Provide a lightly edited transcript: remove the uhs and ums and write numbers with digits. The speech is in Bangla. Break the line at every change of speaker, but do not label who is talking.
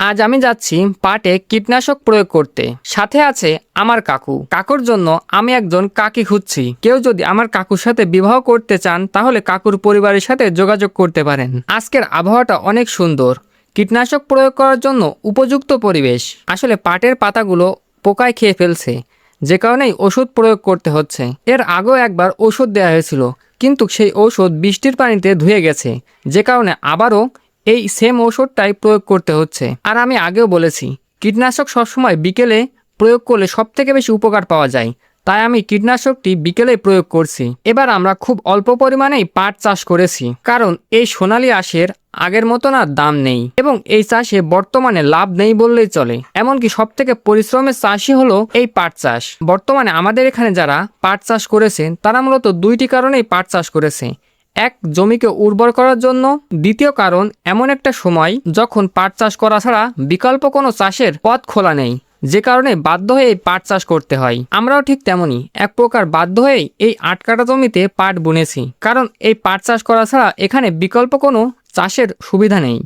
আজ আমি যাচ্ছি পাটে কীটনাশক প্রয়োগ করতে। সাথে আছে আমার কাকু। কাকুর জন্য আমি একজন কাকি খুঁজছি। কেউ যদি আমার কাকুর সাথে বিবাহ করতে চান তাহলে কাকুর পরিবারের সাথে যোগাযোগ করতে পারেন। আজকের আবহাওয়াটা অনেক সুন্দর, কীটনাশক প্রয়োগ করার জন্য উপযুক্ত পরিবেশ। আসলে পাটের পাতাগুলো পোকায় খেয়ে ফেলছে, যে কারণেই ওষুধ প্রয়োগ করতে হচ্ছে। এর আগেও একবার ওষুধ দেওয়া হয়েছিল, কিন্তু সেই ঔষধ বৃষ্টির পানিতে ধুয়ে গেছে, যে কারণে আবারও এই সেম ওষুধটাই প্রয়োগ করতে হচ্ছে। আর আমি আগেও বলেছি, কীটনাশক সবসময় বিকেলে প্রয়োগ করলে সবথেকে বেশি উপকার পাওয়া যায়। তাই আমি কীটনাশকটি বিকেলে প্রয়োগ করছি। এবার আমরা খুব অল্প পরিমাণেই পাট চাষ করেছি, কারণ এই সোনালী আঁশের আগের মতন আর দাম নেই এবং এই চাষে বর্তমানে লাভ নেই বললেই চলে। এমনকি সবথেকে পরিশ্রমের চাষই হলো এই পাট চাষ। বর্তমানে আমাদের এখানে যারা পাট চাষ করেছেন তারা মূলত দুইটি কারণেই পাট চাষ করেছে। এক, জমিকে উর্বর করার জন্য। দ্বিতীয় কারণ, এমন একটা সময় যখন পাট চাষ করা ছাড়া বিকল্প কোনো চাষের পথ খোলা নেই, যে কারণে বাধ্য হয়ে পাট চাষ করতে হয়। আমরাও ঠিক তেমনই এক প্রকার বাধ্য হয়েই এই ৮ কাঠা জমিতে পাট বুনেছি, কারণ এই পাট চাষ করা ছাড়া এখানে বিকল্প কোনো চাষের সুবিধা নেই।